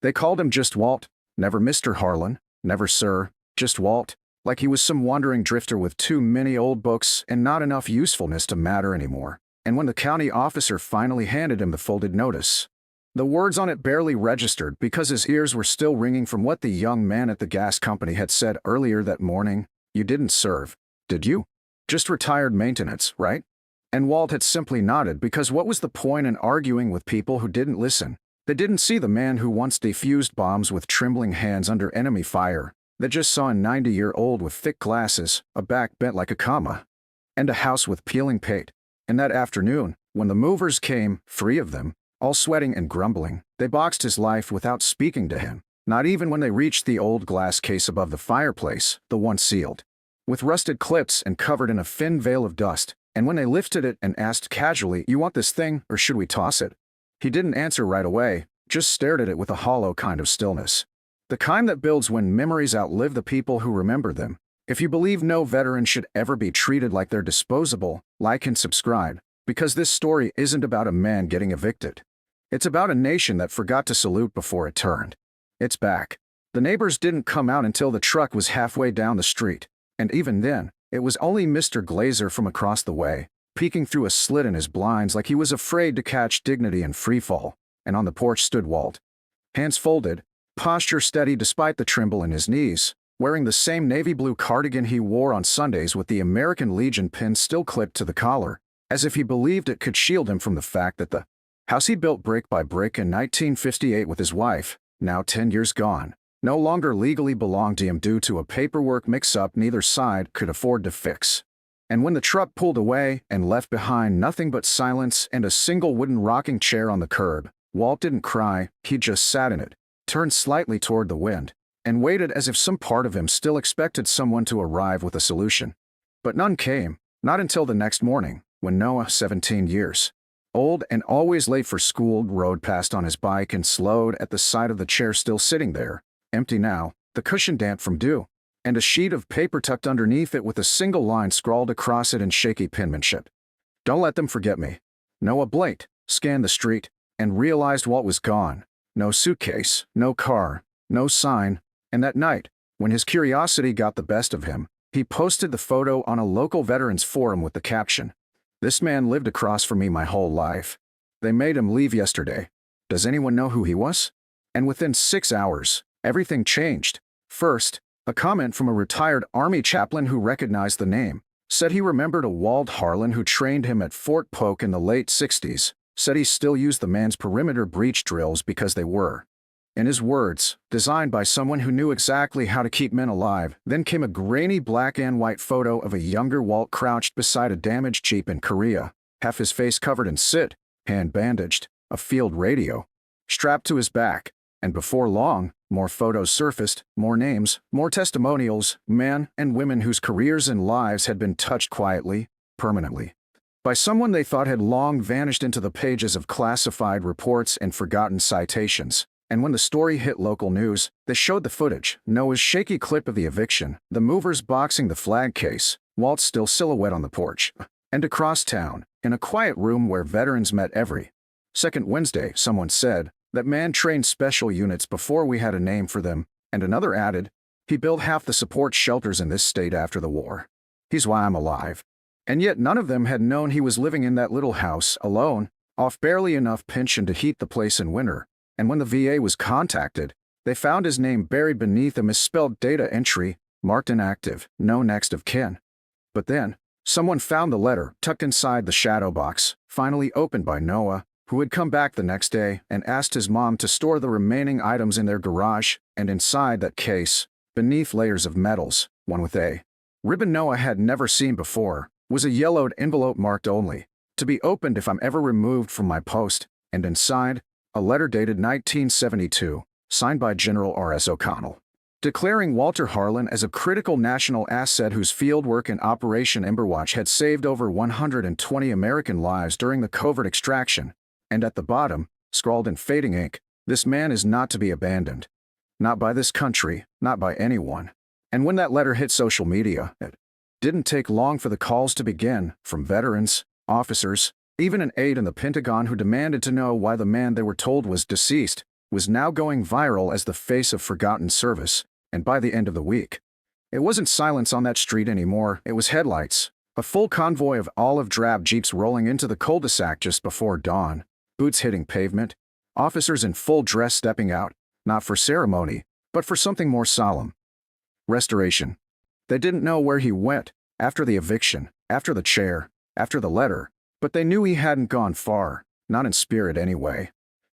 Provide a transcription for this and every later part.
They called him just Walt, never Mr. Harlan, never Sir, just Walt, like he was some wandering drifter with too many old books and not enough usefulness to matter anymore. And when the county officer finally handed him the folded notice, the words on it barely registered because his ears were still ringing from what the young man at the gas company had said earlier that morning. "You didn't serve, did you? Just retired maintenance, right?" And Walt had simply nodded because what was the point in arguing with people who didn't listen? They didn't see the man who once defused bombs with trembling hands under enemy fire. They just saw a 90-year-old with thick glasses, a back bent like a comma, and a house with peeling paint. And that afternoon, when the movers came, 3 of them, all sweating and grumbling, they boxed his life without speaking to him, not even when they reached the old glass case above the fireplace, the one sealed with rusted clips and covered in a thin veil of dust. And when they lifted it and asked casually, "You want this thing, or should we toss it?" he didn't answer right away, just stared at it with a hollow kind of stillness. The kind that builds when memories outlive the people who remember them. If you believe no veteran should ever be treated like they're disposable, like and subscribe, because this story isn't about a man getting evicted. It's about a nation that forgot to salute before it turned. It's back. The neighbors didn't come out until the truck was halfway down the street, and even then, it was only Mr. Glazer from across the way, peeking through a slit in his blinds like he was afraid to catch dignity in freefall. And on the porch stood Walt. Hands folded, posture steady despite the tremble in his knees, wearing the same navy blue cardigan he wore on Sundays with the American Legion pin still clipped to the collar, as if he believed it could shield him from the fact that the house he built brick by brick in 1958 with his wife, now 10 years gone, no longer legally belonged to him due to a paperwork mix-up neither side could afford to fix. And when the truck pulled away and left behind nothing but silence and a single wooden rocking chair on the curb, Walt didn't cry, he just sat in it, turned slightly toward the wind, and waited as if some part of him still expected someone to arrive with a solution. But none came, not until the next morning, when Noah, 17 years old and always late for school, rode past on his bike and slowed at the sight of the chair still sitting there, empty now, the cushion damp from dew, and a sheet of paper tucked underneath it with a single line scrawled across it in shaky penmanship. "Don't let them forget me." Noah blinked, scanned the street, and realized Walt was gone. No suitcase, no car, no sign, and that night, when his curiosity got the best of him, he posted the photo on a local veterans forum with the caption, "This man lived across from me my whole life. They made him leave yesterday. Does anyone know who he was?" And within 6 hours, everything changed. First, a comment from a retired Army chaplain who recognized the name, said he remembered a Walt Harlan who trained him at Fort Polk in the late 60s, said he still used the man's perimeter breach drills because they were, in his words, designed by someone who knew exactly how to keep men alive. Then came a grainy black and white photo of a younger Walt crouched beside a damaged Jeep in Korea, half his face covered in soot, hand bandaged, a field radio strapped to his back. And before long, more photos surfaced, more names, more testimonials, men and women whose careers and lives had been touched quietly, permanently, by someone they thought had long vanished into the pages of classified reports and forgotten citations. And when the story hit local news, they showed the footage, Noah's shaky clip of the eviction, the movers boxing the flag case, Walt's still silhouette on the porch, and across town, in a quiet room where veterans met every second Wednesday, someone said, "That man trained special units before we had a name for them," and another added, "He built half the support shelters in this state after the war. He's why I'm alive." And yet none of them had known he was living in that little house, alone, off barely enough pension to heat the place in winter. And when the VA was contacted, they found his name buried beneath a misspelled data entry, marked inactive, no next of kin. But then, someone found the letter tucked inside the shadow box, finally opened by Noah, who had come back the next day and asked his mom to store the remaining items in their garage, and inside that case, beneath layers of metals, one with a ribbon Noah had never seen before, was a yellowed envelope marked only, "To be opened if I'm ever removed from my post," and inside, a letter dated 1972, signed by General R.S. O'Connell, declaring Walter Harlan as a critical national asset whose fieldwork in Operation Emberwatch had saved over 120 American lives during the covert extraction. And at the bottom, scrawled in fading ink, "This man is not to be abandoned. Not by this country, not by anyone." And when that letter hit social media, it didn't take long for the calls to begin, from veterans, officers, even an aide in the Pentagon who demanded to know why the man they were told was deceased was now going viral as the face of forgotten service, and by the end of the week, it wasn't silence on that street anymore, it was headlights. A full convoy of olive-drab jeeps rolling into the cul-de-sac just before dawn, boots hitting pavement, officers in full dress stepping out, not for ceremony, but for something more solemn. Restoration. They didn't know where he went, after the eviction, after the chair, after the letter, but they knew he hadn't gone far, not in spirit anyway.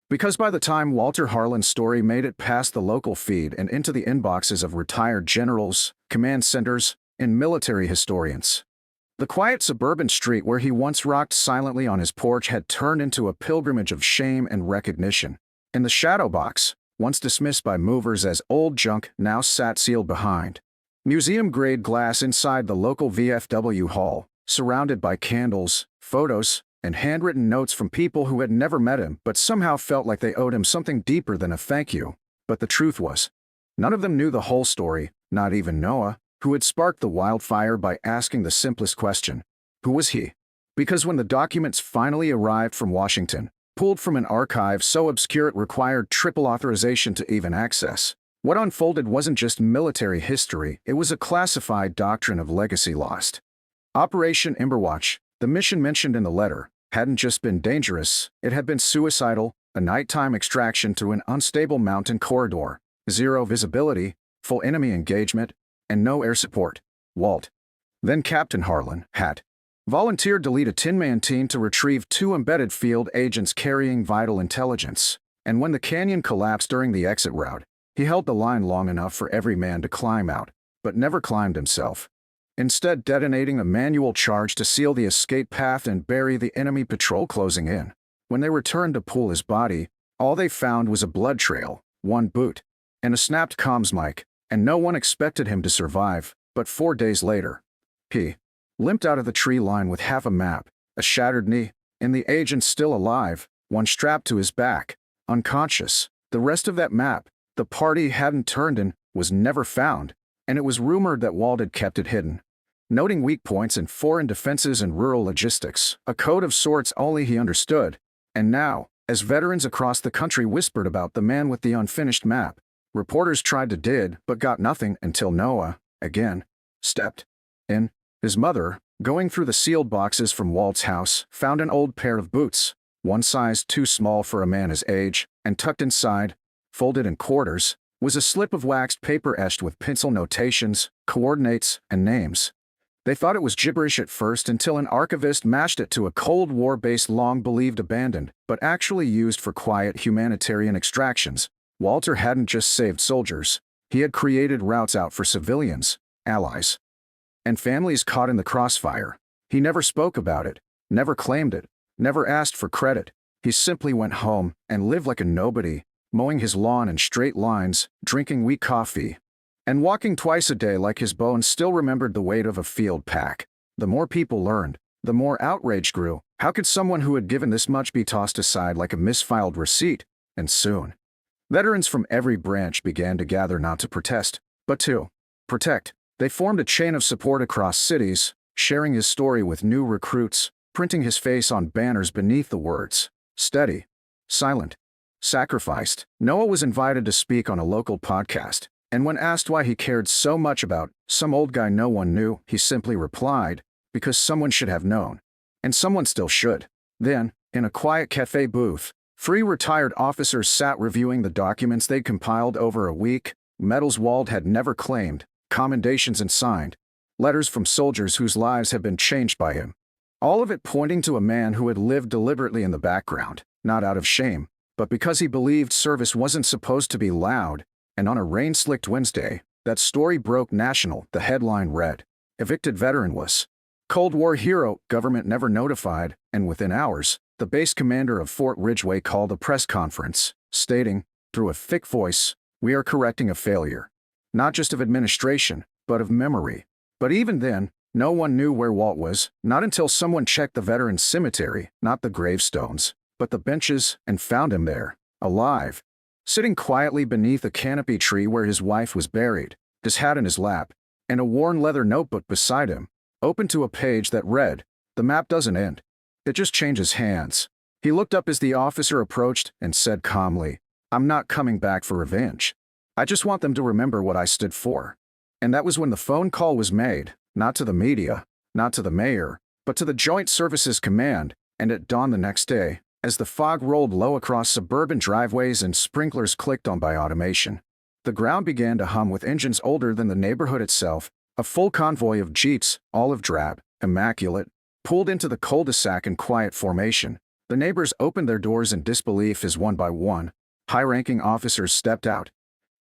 Because by the time Walter Harlan's story made it past the local feed and into the inboxes of retired generals, command centers, and military historians, the quiet suburban street where he once rocked silently on his porch had turned into a pilgrimage of shame and recognition. And the shadow box, once dismissed by movers as old junk, now sat sealed behind museum-grade glass inside the local VFW hall, surrounded by candles, photos, and handwritten notes from people who had never met him but somehow felt like they owed him something deeper than a thank you. But the truth was, none of them knew the whole story, not even Noah, who had sparked the wildfire by asking the simplest question: who was he? Because when the documents finally arrived from Washington, pulled from an archive so obscure it required triple authorization to even access, what unfolded wasn't just military history, it was a classified doctrine of legacy lost. Operation Emberwatch, the mission mentioned in the letter, hadn't just been dangerous, it had been suicidal, a nighttime extraction through an unstable mountain corridor, zero visibility, full enemy engagement, and no air support. Walt, then Captain Harlan, had volunteered to lead a 10-man team to retrieve 2 embedded field agents carrying vital intelligence, and when the canyon collapsed during the exit route, he held the line long enough for every man to climb out, but never climbed himself, instead detonating a manual charge to seal the escape path and bury the enemy patrol closing in. When they returned to pull his body, all they found was a blood trail, 1 boot, and a snapped comms mic, and no one expected him to survive. But 4 days later, he limped out of the tree line with half a map, a shattered knee, and the agent still alive, one strapped to his back, unconscious. The rest of that map, the party hadn't turned in, was never found, and it was rumored that Walt had kept it hidden, noting weak points in foreign defenses and rural logistics, a code of sorts only he understood. And now, as veterans across the country whispered about the man with the unfinished map, reporters tried to dig but got nothing until Noah, again, stepped in. His mother, going through the sealed boxes from Walt's house, found an old pair of boots, one size too small for a man his age, and tucked inside, folded in quarters, was a slip of waxed paper etched with pencil notations, coordinates, and names. They thought it was gibberish at first until an archivist matched it to a Cold War base long believed abandoned, but actually used for quiet humanitarian extractions. Walter hadn't just saved soldiers, he had created routes out for civilians, allies, and families caught in the crossfire. He never spoke about it, never claimed it, never asked for credit. He simply went home and lived like a nobody, mowing his lawn in straight lines, drinking weak coffee, and walking twice a day like his bones still remembered the weight of a field pack. The more people learned, the more outrage grew. How could someone who had given this much be tossed aside like a misfiled receipt? And soon, veterans from every branch began to gather not to protest, but to protect. They formed a chain of support across cities, sharing his story with new recruits, printing his face on banners beneath the words, steady, silent, sacrificed. Noah was invited to speak on a local podcast, and when asked why he cared so much about some old guy no one knew, he simply replied, because someone should have known. And someone still should. Then, in a quiet cafe booth, 3 retired officers sat reviewing the documents they'd compiled over a week, medals Walt had never claimed, commendations and signed, letters from soldiers whose lives had been changed by him. All of it pointing to a man who had lived deliberately in the background, not out of shame, but because he believed service wasn't supposed to be loud. And on a rain-slicked Wednesday, that story broke national. The headline read, "Evicted veteran was Cold War hero, government never notified," and within hours, the base commander of Fort Ridgeway called a press conference, stating, through a thick voice, "We are correcting a failure. Not just of administration, but of memory." But even then, no one knew where Walt was, not until someone checked the veterans' cemetery, not the gravestones, but the benches, and found him there, alive, sitting quietly beneath a canopy tree where his wife was buried, his hat in his lap, and a worn leather notebook beside him, open to a page that read, "The map doesn't end. It just changes hands." He looked up as the officer approached and said calmly, I'm not coming back for revenge. I just want them to remember what I stood for. And that was when the phone call was made, not to the media, not to the mayor, but to the Joint Services Command, and at dawn the next day, as the fog rolled low across suburban driveways and sprinklers clicked on by automation. The ground began to hum with engines older than the neighborhood itself. A full convoy of jeeps, olive drab, immaculate, pulled into the cul-de-sac in quiet formation. The neighbors opened their doors in disbelief as one by one, high-ranking officers stepped out.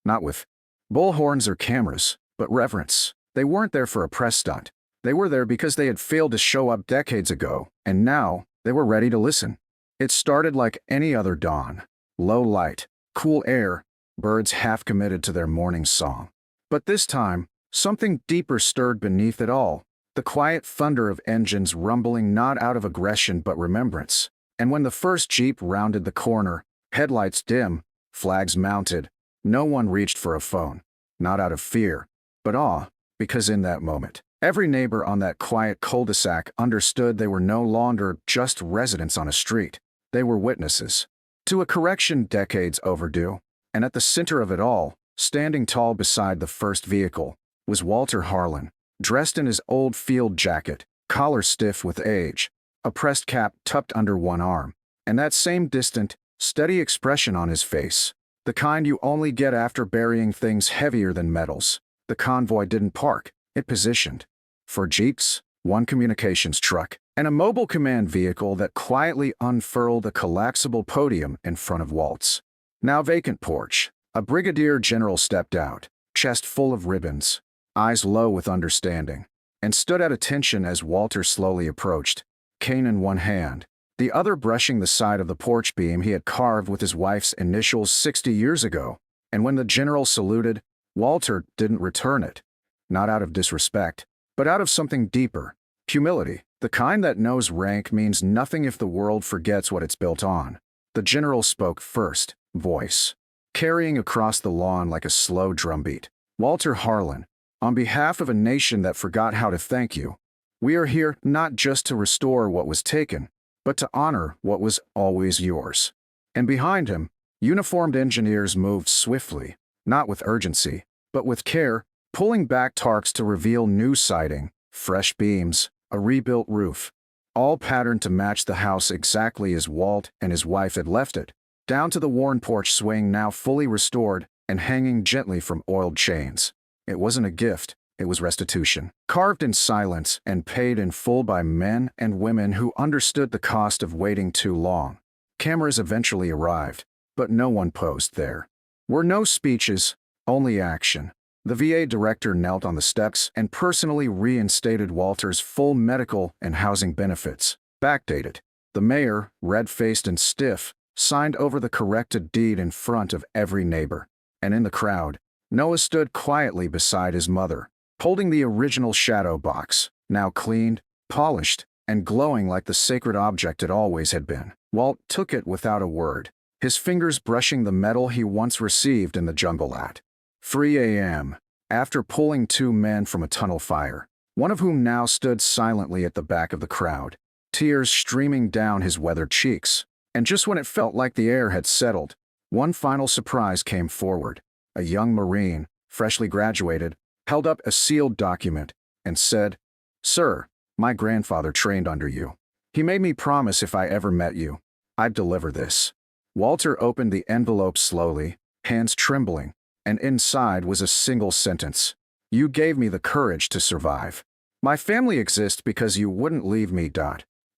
Not with bullhorns or cameras, but reverence. They weren't there for a press stunt. They were there because they had failed to show up decades ago, and now they were ready to listen. It started like any other dawn. Low light, cool air, birds half committed to their morning song. But this time, something deeper stirred beneath it all. The quiet thunder of engines rumbling not out of aggression but remembrance. And when the first jeep rounded the corner, headlights dim, flags mounted, no one reached for a phone. Not out of fear, but awe, because in that moment, every neighbor on that quiet cul-de-sac understood they were no longer just residents on a street. They were witnesses to a correction decades overdue. And at the center of it all, standing tall beside the first vehicle, was Walter Harlan, dressed in his old field jacket, collar stiff with age, a pressed cap tucked under one arm, and that same distant, steady expression on his face, the kind you only get after burying things heavier than metals. The convoy didn't park, it positioned. 4 jeeps, 1 communications truck, and a mobile command vehicle that quietly unfurled a collapsible podium in front of Walt's now vacant porch. A brigadier general stepped out, chest full of ribbons, eyes low with understanding, and stood at attention as Walter slowly approached, cane in one hand, the other brushing the side of the porch beam he had carved with his wife's initials 60 years ago. And when the general saluted, Walter didn't return it, not out of disrespect, but out of something deeper, humility, the kind that knows rank means nothing if the world forgets what it's built on. The general spoke first, voice carrying across the lawn like a slow drumbeat. Walter Harlan, on behalf of a nation that forgot how to thank you, we are here not just to restore what was taken, but to honor what was always yours. And behind him, uniformed engineers moved swiftly, not with urgency, but with care, pulling back tarps to reveal new siding, fresh beams, a rebuilt roof, all patterned to match the house exactly as Walt and his wife had left it, down to the worn porch swing now fully restored and hanging gently from oiled chains. It wasn't a gift, it was restitution, carved in silence and paid in full by men and women who understood the cost of waiting too long. Cameras eventually arrived, but no one posed there. Were no speeches, only action. The VA director knelt on the steps and personally reinstated Walter's full medical and housing benefits, backdated. The mayor, red-faced and stiff, signed over the corrected deed in front of every neighbor. And in the crowd, Noah stood quietly beside his mother, holding the original shadow box, now cleaned, polished, and glowing like the sacred object it always had been. Walt took it without a word, his fingers brushing the metal he once received in the jungle at 3 a.m., after pulling 2 men from a tunnel fire, one of whom now stood silently at the back of the crowd, tears streaming down his weathered cheeks. And just when it felt like the air had settled, one final surprise came forward. A young Marine, freshly graduated, held up a sealed document and said, "Sir, my grandfather trained under you. He made me promise if I ever met you, I'd deliver this." Walter opened the envelope slowly, hands trembling, and inside was a single sentence. "You gave me the courage to survive. My family exists because you wouldn't leave me.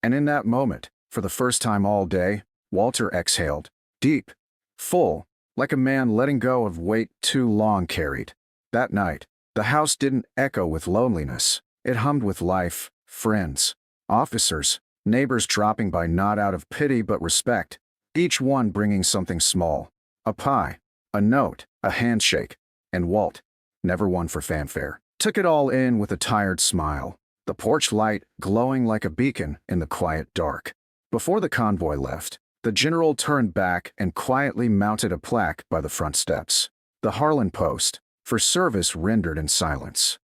And in that moment, for the first time all day, Walter exhaled, deep, full, like a man letting go of weight too long carried. That night, the house didn't echo with loneliness. It hummed with life, friends, officers, neighbors dropping by not out of pity but respect, each one bringing something small, a pie, a note, a handshake, and Walt, never one for fanfare, took it all in with a tired smile, the porch light glowing like a beacon in the quiet dark. Before the convoy left, the general turned back and quietly mounted a plaque by the front steps. The Harlan Post, for service rendered in silence.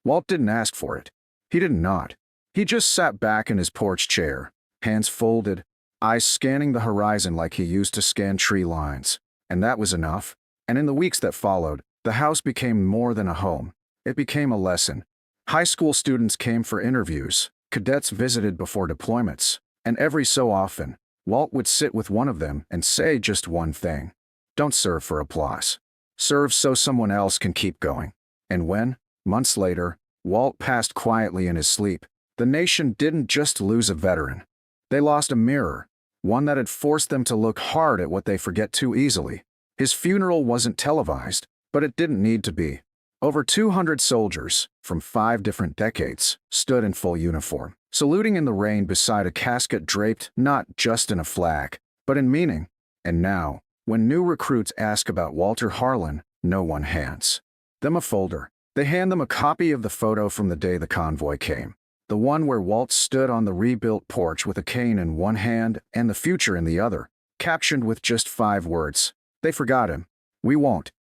Walt didn't ask for it. He didn't nod. He just sat back in his porch chair, hands folded, eyes scanning the horizon like he used to scan tree lines. And that was enough. And in the weeks that followed, the house became more than a home. It became a lesson. High school students came for interviews, cadets visited before deployments, and every so often, Walt would sit with one of them and say just one thing. Don't serve for applause. Serve so someone else can keep going. And when, months later, Walt passed quietly in his sleep, the nation didn't just lose a veteran. They lost a mirror, one that had forced them to look hard at what they forget too easily. His funeral wasn't televised, but it didn't need to be. Over 200 soldiers, from 5 different decades, stood in full uniform, saluting in the rain beside a casket draped not just in a flag, but in meaning. And now, when new recruits ask about Walter Harlan, no one hands them a folder. They hand them a copy of the photo from the day the convoy came. The one where Walt stood on the rebuilt porch with a cane in one hand and the future in the other, captioned with just 5 words. They forgot him. We won't.